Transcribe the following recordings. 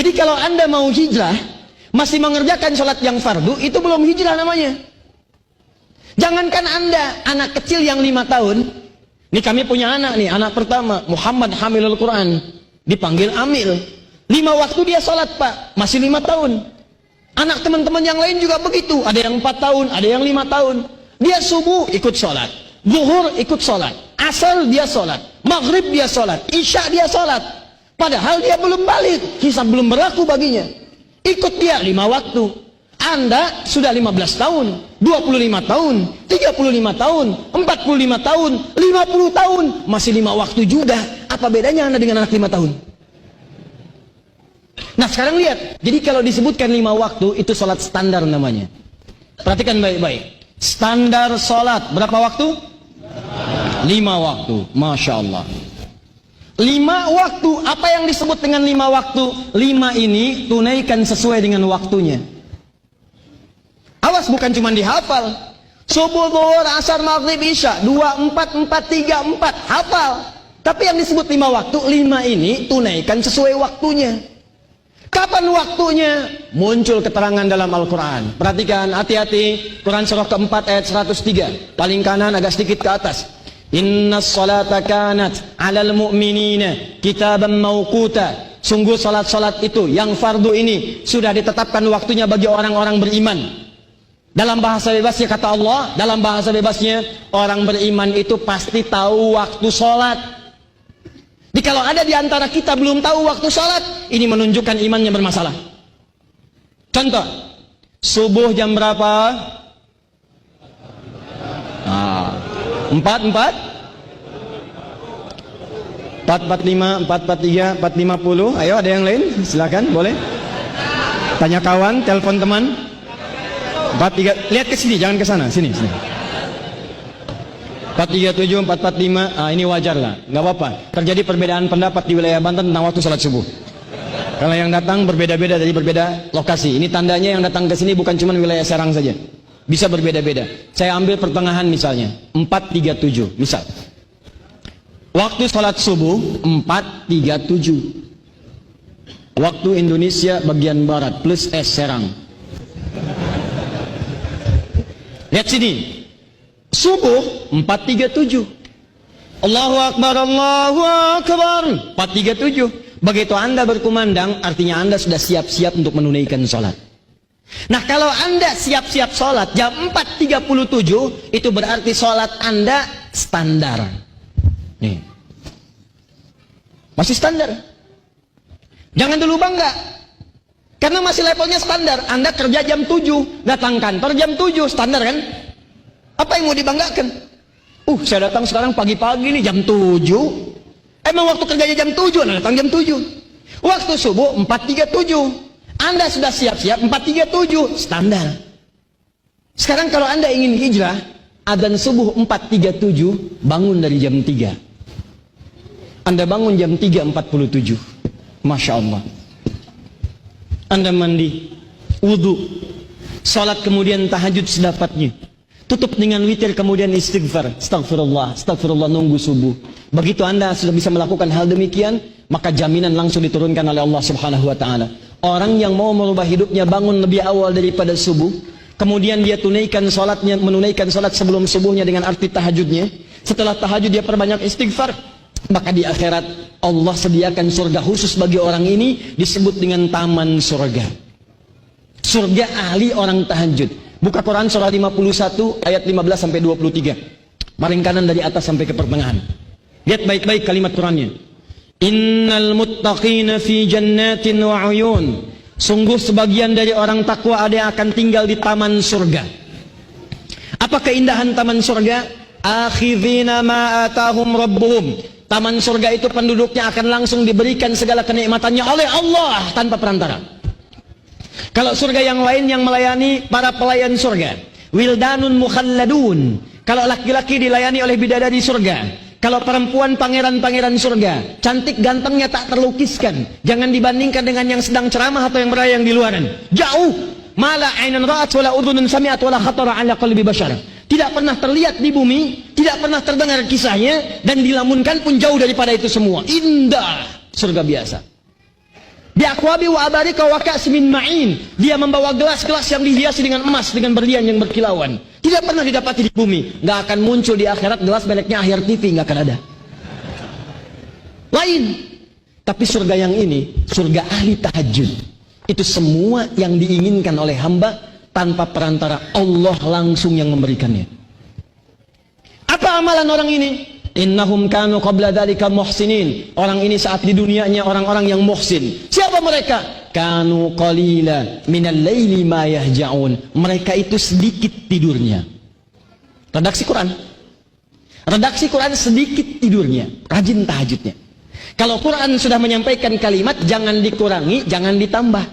Jadi kalau Anda mau hijrah, masih mengerjakan sholat yang fardu, itu belum hijrah namanya. Jangankan Anda, anak kecil yang 5 tahun, ini kami punya anak nih, anak pertama, Muhammad Hamilul Quran, dipanggil Amil. 5 waktu dia sholat Pak, masih 5 tahun. Anak teman-teman yang lain juga begitu, ada yang 4 tahun, ada yang 5 tahun. Dia subuh ikut sholat, zuhur ikut sholat, asar dia sholat, maghrib dia sholat, isya dia sholat. Padahal dia belum balik, hisab belum berlaku baginya. Ikut dia 5 waktu. Anda sudah 15 tahun, 25 tahun, 35 tahun, 45 tahun, 50 tahun, masih 5 waktu juga. Apa bedanya Anda dengan anak 5 tahun? Nah sekarang lihat, jadi kalau disebutkan 5 waktu, itu sholat standar namanya. Perhatikan baik-baik. Standar sholat, berapa waktu? 5 waktu, Masya Allah. 5 waktu, apa yang disebut dengan 5 waktu? 5 ini tunaikan sesuai dengan waktunya. Awas, bukan cuma dihafal. Subuh, zuhur, asar, maghrib, isya, 2, 4, 4, 3, 4, hafal. Tapi yang disebut 5 waktu, 5 ini tunaikan sesuai waktunya. Kapan waktunya? Muncul keterangan dalam Al-Quran. Perhatikan, hati-hati. Quran surah keempat ayat 103. Paling kanan agak sedikit ke atas. Innas salata kanat alal mu'minina kitaban mawquta. Sungguh salat-salat itu yang fardu ini sudah ditetapkan waktunya bagi orang-orang beriman. Dalam bahasa bebasnya kata Allah, dalam bahasa bebasnya orang beriman itu pasti tahu waktu salat. Jadi kalau ada di antara kita belum tahu waktu salat, ini menunjukkan imannya bermasalah. Contoh, subuh jam berapa? 4, 4, 445, 443, 450. Ayo ada yang lain? Silakan, boleh. Tanya kawan, telepon teman. 43, lihat ke sini, jangan ke sana, sini, sini. 437, 445, ini wajar lah, nggak apa-apa. Terjadi perbedaan pendapat di wilayah Banten tentang waktu sholat subuh. Kalau yang datang berbeda-beda dari berbeda lokasi. Ini tandanya yang datang ke sini bukan cuma wilayah Serang saja. Bisa berbeda-beda. Saya ambil pertengahan misalnya, 437, misal. Waktu sholat subuh 437. Waktu Indonesia bagian barat plus Serang. Lihat sini. Subuh 437. Allahu Akbar, Allahu Akbar. 437. Begitu Anda berkumandang, artinya Anda sudah siap-siap untuk menunaikan sholat. Nah kalau Anda siap-siap sholat jam 4.37, itu berarti sholat Anda standar. Nih. Masih standar. Jangan dulu bangga. Karena masih levelnya standar. Anda kerja jam 7, datang kantor jam 7, standar kan? Apa yang mau dibanggakan? Saya datang sekarang pagi-pagi nih jam 7. Emang waktu kerjanya jam 7, Anda datang jam 7. Waktu subuh 4.37. Anda sudah siap-siap 4.37, standar. Sekarang kalau Anda ingin hijrah, adzan subuh 4.37, bangun dari jam 3. Anda bangun jam 3.47. Masya Allah. Anda mandi, wudhu, sholat kemudian tahajud sedapatnya. Tutup dengan witir kemudian istighfar. Astagfirullah, astagfirullah, nunggu subuh. Begitu Anda sudah bisa melakukan hal demikian, maka jaminan langsung diturunkan oleh Allah Subhanahu wa taala. Orang yang mau merubah hidupnya bangun lebih awal daripada subuh, kemudian dia tunaikan salatnya, menunaikan salat sebelum subuhnya dengan arti tahajudnya. Setelah tahajud dia perbanyak istighfar, maka di akhirat Allah sediakan surga khusus bagi orang ini, disebut dengan taman surga. Surga ahli orang tahajud. Buka Quran surah 51 ayat 15 sampai 23. Paling kanan dari atas sampai ke pertengahan. Lihat baik-baik kalimat Qurannya. Innal muttaqina fi jannatin wa uyun. Sungguh sebagian dari orang takwa ada yang akan tinggal di taman surga. Apa keindahan taman surga? Akhidhina ma atahum rabbuhum. Taman surga itu penduduknya akan langsung diberikan segala kenikmatannya oleh Allah tanpa perantara. Kalau surga yang lain yang melayani para pelayan surga, wildanun mukhalladun. Kalau laki-laki dilayani oleh bidadari surga. Kalau perempuan pangeran-pangeran surga, cantik gantengnya tak terlukiskan. Jangan dibandingkan dengan yang sedang ceramah atau yang berayang di luaran. Jauh. Mala ainan ra'at wala udhunun sami'at wala khatara ala qalbi bashar. Tidak pernah terlihat di bumi, tidak pernah terdengar kisahnya, dan dilamunkan pun jauh daripada itu semua. Indah surga biasa. Bi'akwabi wa abarika wa ka'smin ma'in. Dia membawa gelas-gelas yang dihiasi dengan emas, dengan berlian yang berkilauan. Tidak pernah didapati di bumi. Nggak akan muncul di akhirat gelas mereknya Ahyar TV, nggak akan ada. Lain. Tapi surga yang ini, surga ahli tahajud. Itu semua yang diinginkan oleh hamba tanpa perantara, Allah langsung yang memberikannya. Apa amalan orang ini? Innahum kanu qabla dzalika muhsinin. Orang ini saat di dunianya orang-orang yang muhsin. Siapa mereka? Kanu qalila minal laili ma yahja'un. Mereka itu sedikit tidurnya. Redaksi Quran. Redaksi Quran sedikit tidurnya, rajin tahajudnya. Kalau Quran sudah menyampaikan kalimat, jangan dikurangi, jangan ditambah.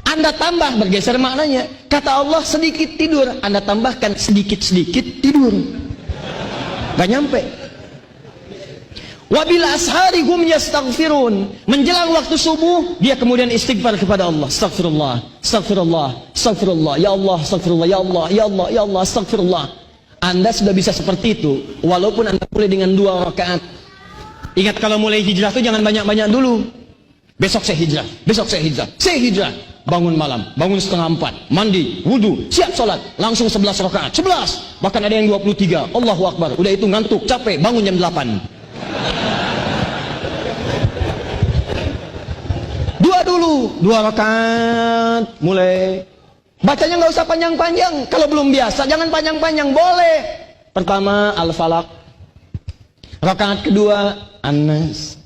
Anda tambah, bergeser maknanya. Kata Allah sedikit tidur, Anda tambahkan sedikit-sedikit tidur. Gak nyampe. Wabil ashari hum yastaghfirun. Menjelang waktu subuh, dia kemudian istighfar kepada Allah. Astaghfirullah, astaghfirullah, astaghfirullah. Ya Allah, astaghfirullah, ya Allah, ya Allah, ya Allah, astaghfirullah. Anda sudah bisa seperti itu, walaupun Anda mulai dengan 2 rakaat. Ingat kalau mulai hijrah itu jangan banyak-banyak dulu. Besok saya hijrah, besok saya hijrah, saya hijrah. Bangun malam, bangun setengah 4, mandi, wudu, siap sholat, langsung 11 rakaat, 11, bahkan ada yang 23, Allahu Akbar, udah itu ngantuk, capek, bangun jam 8. Dulu, 2 rakaat, mulai. Bacanya nggak usah panjang-panjang, kalau belum biasa jangan panjang-panjang, boleh. Pertama Al-Falaq, rakaat kedua An-Nas,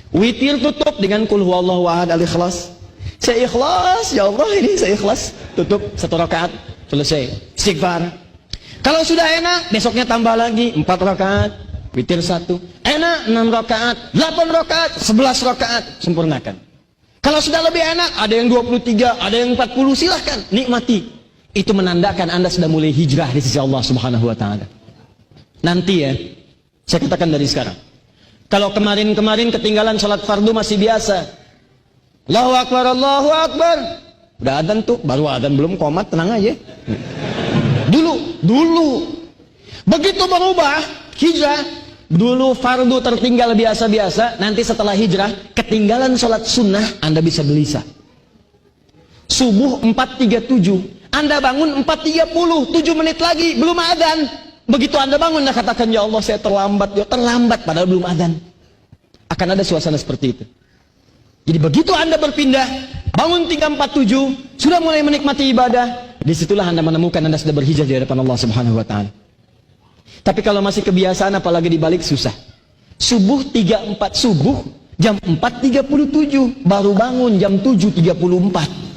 witir tutup dengan Qul huwallahu ahad Al-Ikhlas. Saya ikhlas, ya Allah ini saya ikhlas. Tutup 1 rakaat, selesai. Istighfar. Kalau sudah enak, besoknya tambah lagi 4 rakaat, witir 1. Enak 6 rakaat, 8 rakaat, 11 rakaat, sempurnakan. Kalau sudah lebih enak, ada yang 23, ada yang 40, silahkan, nikmati. Itu menandakan Anda sudah mulai hijrah di sisi Allah Subhanahu wa taala. Nanti ya, saya katakan dari sekarang. Kalau kemarin-kemarin ketinggalan sholat fardu masih biasa. Allahu Akbar, Allahu Akbar. Udah adzan tuh, baru adzan belum qomat, tenang aja. Dulu. Begitu berubah, hijrah, dulu fardu tertinggal biasa-biasa, nanti setelah hijrah, ketinggalan sholat sunnah, Anda bisa gelisah. Subuh 4.37, Anda bangun 4.30, 7 menit lagi, belum adzan. Begitu Anda bangun, Anda katakan, ya Allah saya terlambat, ya terlambat, padahal belum adzan. Akan ada suasana seperti itu. Jadi begitu Anda berpindah, bangun 3.47, sudah mulai menikmati ibadah, disitulah Anda menemukan Anda sudah berhijrah di hadapan Allah Subhanahu wa taala. Tapi kalau masih kebiasaan, apalagi dibalik, susah. Subuh 3.4 subuh, jam 4.37, baru bangun jam 7.34.